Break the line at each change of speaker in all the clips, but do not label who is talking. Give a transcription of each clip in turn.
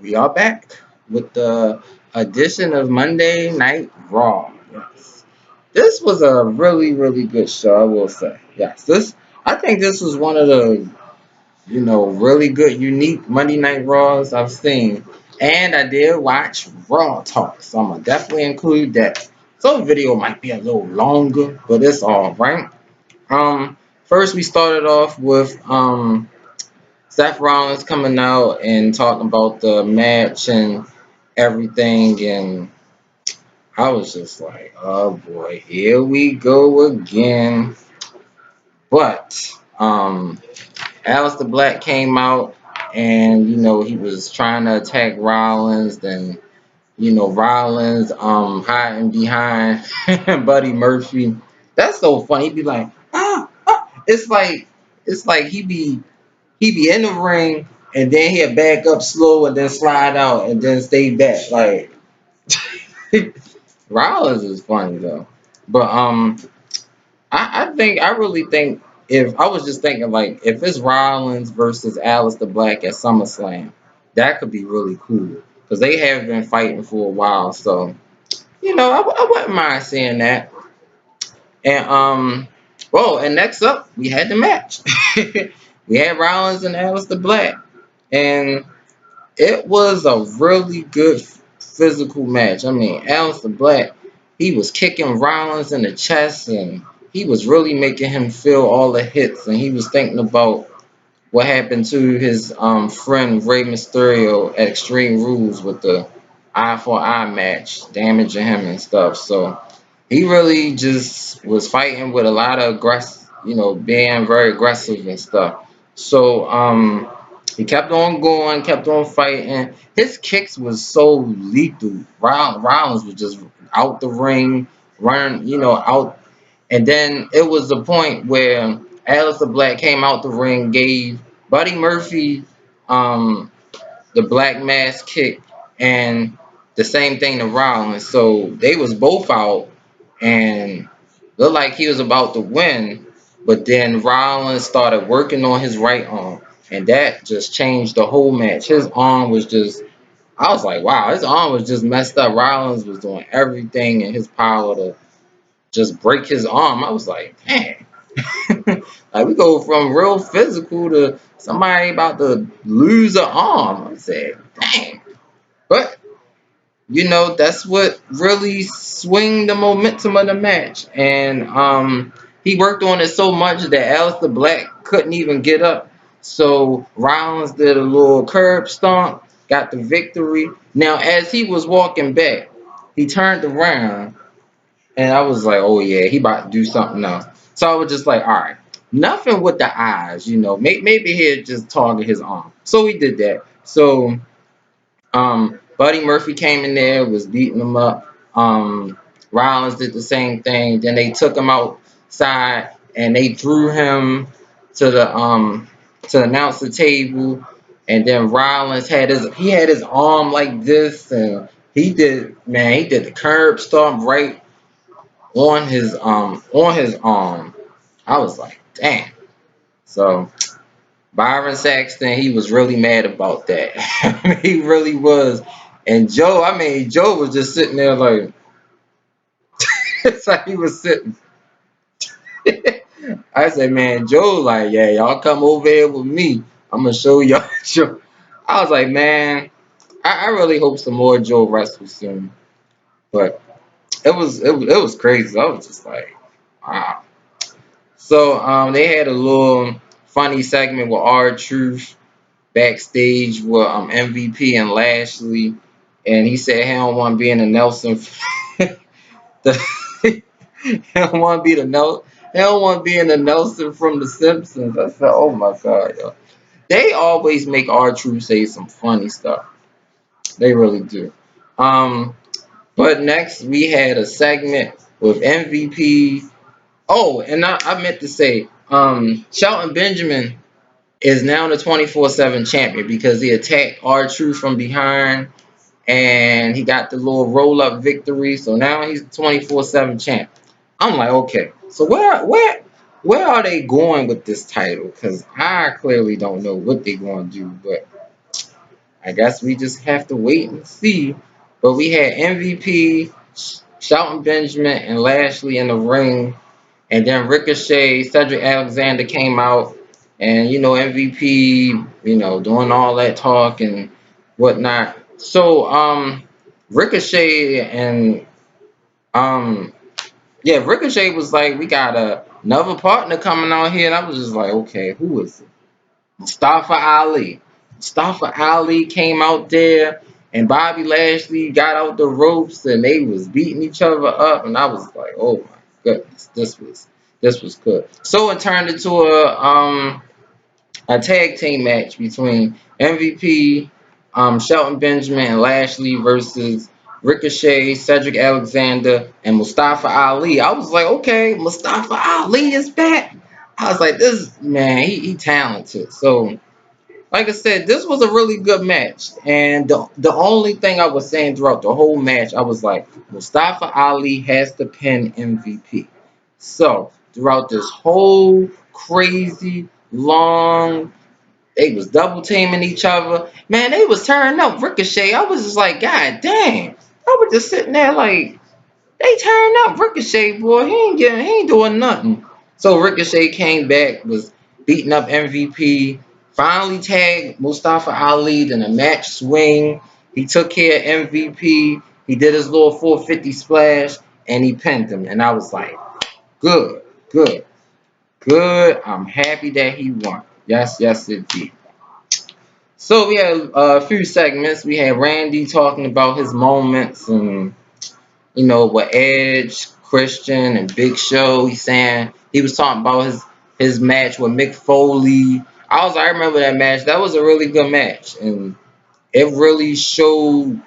We are back with the edition of Monday Night Raw. Yes. This was a really, really good show, I will say. Yes, I think this was one of the, really good, unique Monday Night Raws I've seen. And I did watch Raw Talk, so I'm gonna definitely include that. So the video might be a little longer, but it's all right. First we started off with Seth Rollins coming out and talking about the match and everything, and I was just like, oh boy, here we go again. But Aleister Black came out, and he was trying to attack Rollins, then Rollins hiding behind Buddy Murphy. That's so funny. He'd be like, it's like he be in the ring and then he'll back up slow and then slide out and then stay back. Like Rollins is funny though. But I really think, if I was just thinking, like, if it's Rollins versus Aleister Black at SummerSlam, that could be really cool because they have been fighting for a while. So I wouldn't mind seeing that. And well, and next up we had the match. We had Rollins and Aleister Black, and it was a really good physical match. I mean, Aleister Black, he was kicking Rollins in the chest, and he was really making him feel all the hits. And he was thinking about what happened to his friend Rey Mysterio at Extreme Rules with the eye for eye match, damaging him and stuff. So he really just was fighting with a lot of aggressive, being very aggressive and stuff. So he kept on going, kept on fighting. His kicks was so lethal. Rollins was just out the ring, running, out. And then it was the point where Aleister Black came out the ring, gave Buddy Murphy the Black Mass kick, and the same thing to Rollins. So they was both out, and looked like he was about to win. But then Rollins started working on his right arm, and that just changed the whole match. His arm was just, I was like, wow, his arm was just messed up. Rollins was doing everything in his power to just break his arm. I was like, dang. Like, we go from real physical to somebody about to lose an arm. I said, dang. But that's what really swing the momentum of the match. And he worked on it so much that Aleister Black couldn't even get up. So Rollins did a little curb stomp, got the victory. Now, as he was walking back, he turned around, and I was like, oh yeah, he about to do something else. So I was just like, all right, nothing with the eyes, maybe he'll just target his arm. So he did that. So Buddy Murphy came in there, was beating him up. Rollins did the same thing. Then they took him outside and they threw him to the announcer table. And then Rollins had his arm like this, and he did the curb stomp right on his arm. I was like, damn. So Byron Saxton, he was really mad about that. He really was. And Joe was just sitting there like, it's like he was sitting. I said, man, Joe, like, yeah, y'all come over here with me. I'm gonna show y'all. I was like, man, I really hope some more Joe wrestles soon. But it was crazy. I was just like, wow. So they had a little funny segment with R-Truth backstage with MVP and Lashley, and he said he don't want to be in the Nelson. He don't want to be the Nel. He don't want to be in the Nelson from The Simpsons. I said, oh my god, yo. They always make R-Truth say some funny stuff. They really do. Um, but next we had a segment with MVP. Oh, and I meant to say, Shelton Benjamin is now the 24/7 champion because he attacked R-Truth from behind and he got the little roll up victory. So now he's 24/7 champ. I'm like, okay, so where are they going with this title? Because I clearly don't know what they're going to do. But I guess we just have to wait and see. But we had MVP, Shelton Benjamin, and Lashley in the ring, and then Ricochet, Cedric Alexander came out, and MVP, doing all that talk and whatnot. So Ricochet and yeah, Ricochet was like, we got another partner coming out here, and I was just like, okay, who is it? Mustafa Ali. Mustafa Ali came out there, and Bobby Lashley got out the ropes, and they was beating each other up, and I was like, oh my goodness, this was good. So it turned into a tag team match between MVP, Shelton Benjamin, and Lashley versus Ricochet, Cedric Alexander, and Mustafa Ali. I was like, okay, Mustafa Ali is back. I was like, this man, he talented. So, like I said, this was a really good match. And the only thing I was saying throughout the whole match, I was like, Mustafa Ali has to pin MVP. So, throughout this whole crazy long, they was double teaming each other. Man, they was turning up Ricochet. I was just like, God dang. I was just sitting there like, they turned up Ricochet, boy. He ain't doing nothing. So Ricochet came back, was beating up MVP, finally tagged Mustafa Ali, then a match swing. He took care of MVP. He did his little 450 splash, and he pinned him. And I was like, good, good, good. I'm happy that he won. Yes, yes, indeed. So we had a few segments. We had Randy talking about his moments and with Edge, Christian, and Big Show. He was talking about his match with Mick Foley. I remember that match. That was a really good match, and it really showed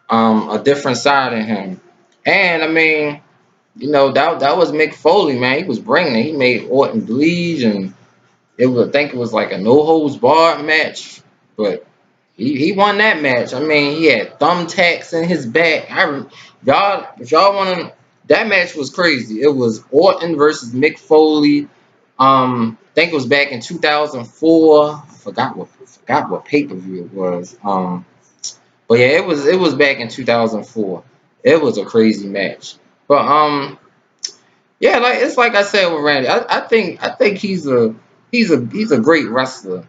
a different side of him. And I mean, that was Mick Foley, man. He was bringing it. He made Orton bleed, and I think it was like a no holds barred match, but he won that match. I mean, he had thumbtacks in his back. Y'all, if y'all want to, that match was crazy. It was Orton versus Mick Foley. I think it was back in 2004. I forgot what pay per view it was. But yeah, it was back in 2004. It was a crazy match. But yeah, it's like I said with Randy. I think he's a great wrestler.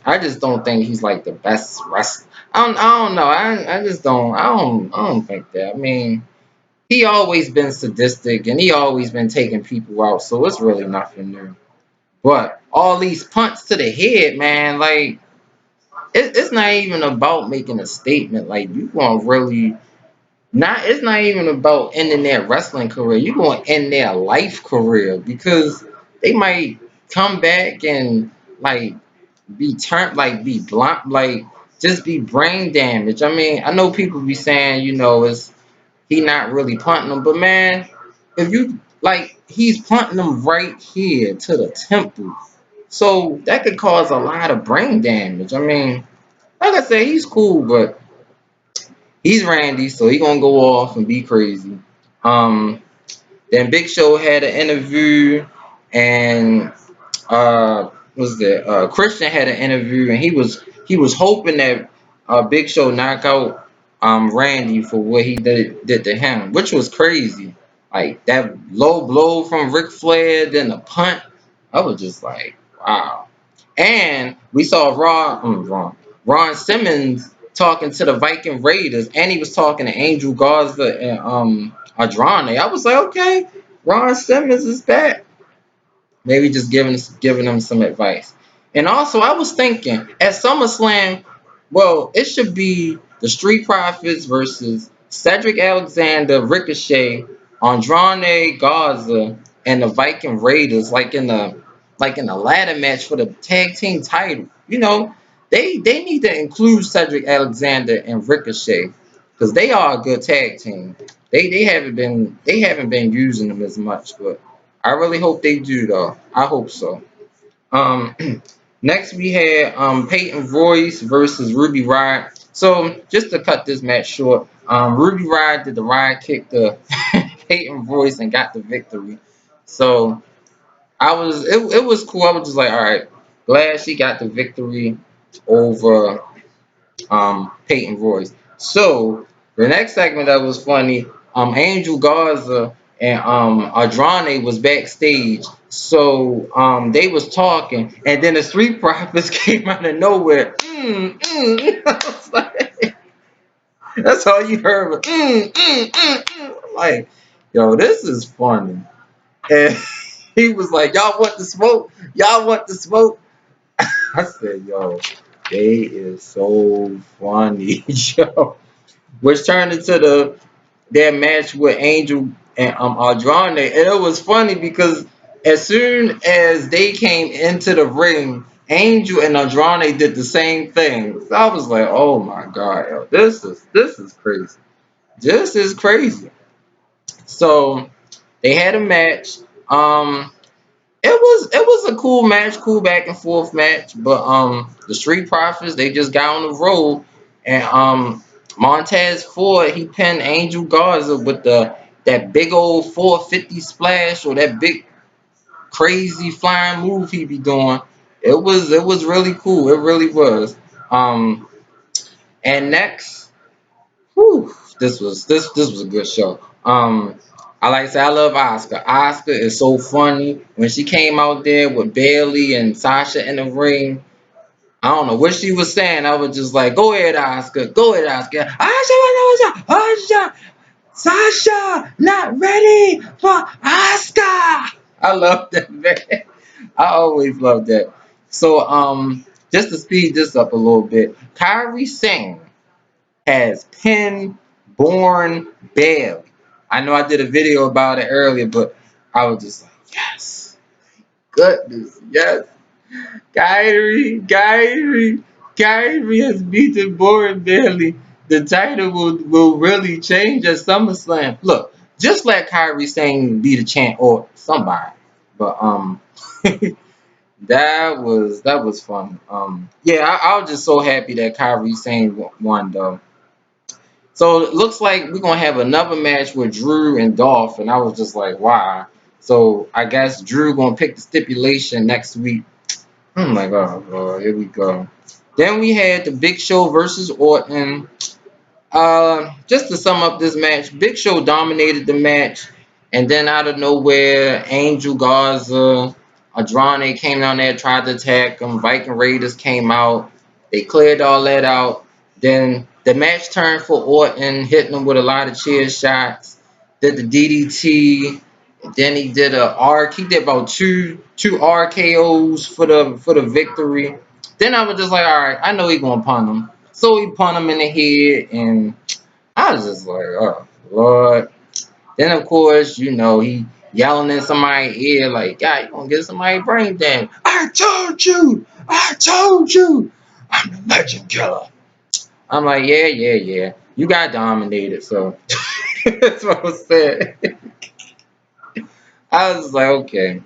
I just don't think he's like the best wrestler. I don't know. I just don't. I don't think that. I mean, he always been sadistic and he always been taking people out, so it's really nothing new. But all these punts to the head, man, like it's not even about making a statement. Like you want really not. It's not even about ending their wrestling career. You going to end their life career because they might come back and like be turned like be blunt like just be brain damaged. I mean, I know people be saying, it's he not really punting them, but man, if you like he's punting them right here to the temple. So that could cause a lot of brain damage. I mean, like I said, he's cool, but he's Randy, so he gonna go off and be crazy. Um then Big Show had an interview and was that Christian had an interview and he was hoping that Big Show knock out Randy for what he did to him, which was crazy. Like that low blow from Ric Flair, then the punt. I was just like, wow. And we saw Ron Simmons talking to the Viking Raiders, and he was talking to Angel Garza and Andrade. I was like, okay, Ron Simmons is back. Maybe just giving them some advice. And also, I was thinking at SummerSlam, well, it should be the Street Profits versus Cedric Alexander, Ricochet, Andrade Garza, and the Viking Raiders, like in the ladder match for the tag team title. They need to include Cedric Alexander and Ricochet because they are a good tag team. They haven't been using them as much, but I really hope they do though. I hope so. Um, Next we had Peyton Royce versus Ruby Riott. So just to cut this match short, Ruby Riott did the Riott kick to Peyton Royce and got the victory. So it was cool. I was just like, all right, glad she got the victory over Peyton Royce. So the next segment that was funny, Angel Garza and Adrane was backstage. So they was talking, and then the Street Profits came out of nowhere. I was like, that's all you heard was I'm like, yo, this is funny. And he was like, y'all want the smoke? Y'all want the smoke? I said, yo, they is so funny, yo. Which turned into their match with Angel and Andrade, and it was funny because as soon as they came into the ring, Angel and Andrade did the same thing. So I was like, oh my god, yo, this is crazy. This is crazy. So they had a match. It was a cool match, cool back and forth match. But the Street Profits they just got on the roll, and Montez Ford he pinned Angel Garza with that big old 450 splash or that big crazy flying move he be doing. It was really cool. It really was. Um, and next. Whew, this was a good show. I like to say I love Oscar. Oscar is so funny. When she came out there with Bailey and Sasha in the ring, I don't know what she was saying. I was just like, "Go ahead, Oscar. Go ahead, Oscar." Asha, Sasha, not ready for Oscar. I love that, man. I always love that. So, just to speed this up a little bit, Kyrie Sane has pinned Born Bailey. I know I did a video about it earlier, but I was just like, yes, goodness, yes. Kyrie has beaten Born Bailey. The title will really change at SummerSlam. Look, just let Kyrie Sane be the champ or somebody. But that was fun. Yeah, I was just so happy that Kyrie Sane won though. So it looks like we're gonna have another match with Drew and Dolph, and I was just like, wow. So I guess Drew gonna pick the stipulation next week. I'm like, oh Lord, here we go. Then we had the Big Show versus Orton. Just to sum up this match, Big Show dominated the match, and then out of nowhere, Angel Garza, Andrade came down there, tried to attack him. Viking Raiders came out. They cleared all that out. Then the match turned for Orton, hitting him with a lot of chair shots. Did the DDT. Then he did a arc. He did about two RKO's for the victory. Then I was just like, all right, I know he gonna punt him. So he punt him in the head, and I was just like, oh Lord. Then of course, he yelling in somebody's ear like, God, you gonna get somebody brain damage. I told you, I'm the legend killer. I'm like, yeah, yeah, yeah. You got dominated, so that's what I was saying. I was like, okay.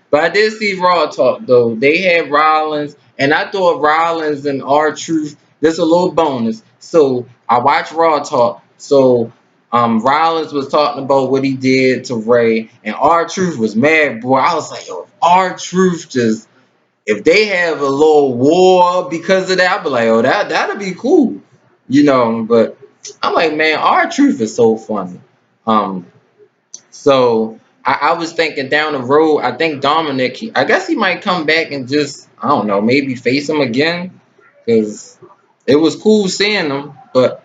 But I did see Raw talk though. They had Rollins, and I thought Rollins and R-Truth. This a little bonus. So I watched Raw talk. So Rollins was talking about what he did to Ray, and R-Truth was mad, boy. I was like, yo, R-Truth just if they have a little war because of that, I'd be like, oh, that'd be cool, But I'm like, man, R-Truth is so funny. Um, so I was thinking down the road, I think Dominic, I guess he might come back and just, I don't know, maybe face him again. Because it was cool seeing him, but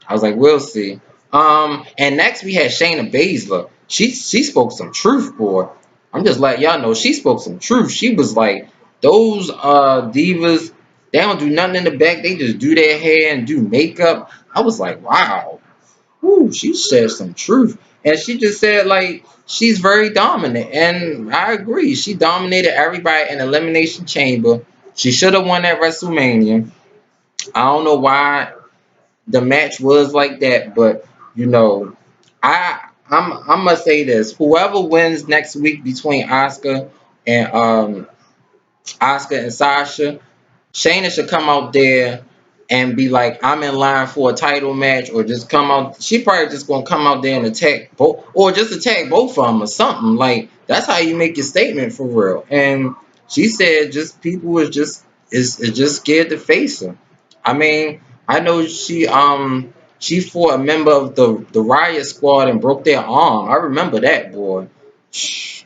I was like, we'll see. And next we had Shayna Baszler. She spoke some truth, boy. I'm just letting y'all know she spoke some truth. She was like, those divas, they don't do nothing in the back. They just do their hair and do makeup. I was like, wow. Ooh, she said some truth. And she just said, like, she's very dominant. And I agree. She dominated everybody in Elimination Chamber. She should have won at WrestleMania. I don't know why the match was like that, but, I must say this. Whoever wins next week between and Oscar and Sasha, Shayna should come out there and be like, I'm in line for a title match, or just come out. She probably just gonna come out there and attack both, or just attack both of them, or something. Like that's how you make your statement for real. And she said, just people is just scared to face her. I mean, I know she fought a member of the riot squad and broke their arm. I remember that, boy.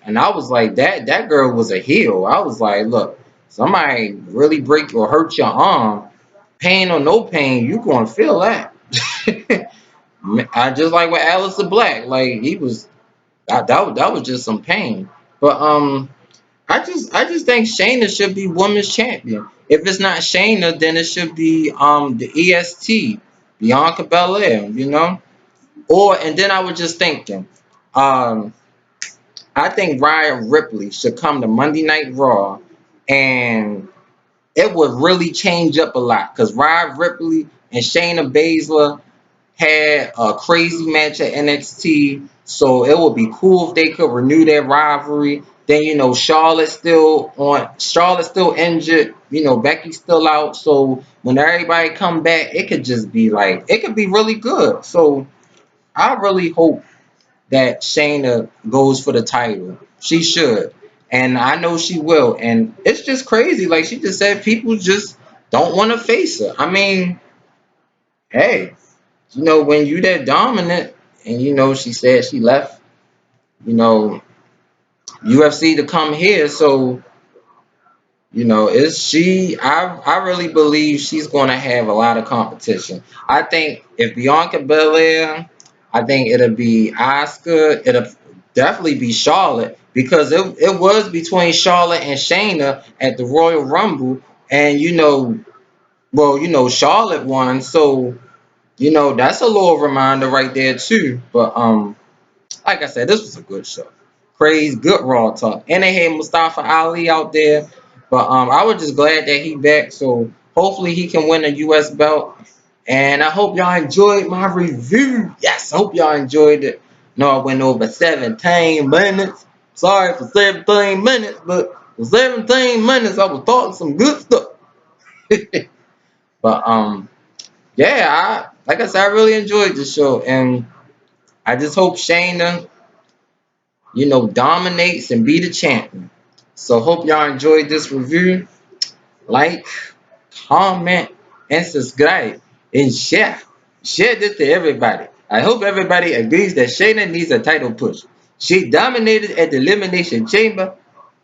And I was like, that girl was a heel. I was like, look, somebody really break or hurt your arm, pain or no pain, you gonna feel that. I just like with Alistair Black, like he was that was just some pain. But I just think Shayna should be women's champion. If it's not Shayna, then it should be the EST, Bianca Belair, you know? Or and then I was just thinking, um I think Rhea Ripley should come to Monday Night Raw, and it would really change up a lot because Rhea Ripley and Shayna Baszler had a crazy match at NXT, so it would be cool if they could renew their rivalry. Then Charlotte's still injured. Becky's still out. So when everybody come back, it could just be like it could be really good. So I really hope that Shayna goes for the title. She should, and I know she will. And it's just crazy. Like she just said, people just don't want to face her. I mean, hey, when you that dominant, and she said she left, you know, UFC to come here, so it's she. I really believe she's going to have a lot of competition. I think if Bianca Belair, I think it'll be Asuka. It'll definitely be Charlotte because it was between Charlotte and Shayna at the Royal Rumble, and well, Charlotte won, so that's a little reminder right there too. But like I said, this was a good show. Praise, good Raw talk. And they had Mustafa Ali out there. But I was just glad that he back. So hopefully he can win a US belt. And I hope y'all enjoyed my review. Yes, I hope y'all enjoyed it. No, I went over 17 minutes. Sorry for 17 minutes, but for 17 minutes I was talking some good stuff. But yeah, like I said, I really enjoyed the show, and I just hope Shayna dominates and be the champion. So hope y'all enjoyed this review. Like, comment, and subscribe, and share. Share this to everybody. I hope everybody agrees that Shayna needs a title push. She dominated at the Elimination Chamber.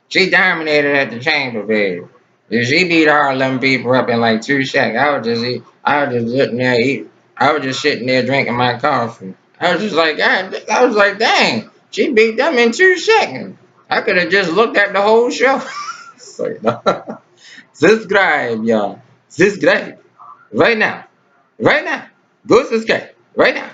She dominated at the Chamber, baby. If she beat all them people up in like 2 seconds, I was just sitting there eat. I was just sitting there drinking my coffee. I was just like, God, I was like, dang, she beat them in 2 seconds. I could have just looked at the whole show. Sorry, no. Subscribe, y'all. Subscribe right now. Right now. Go subscribe right now.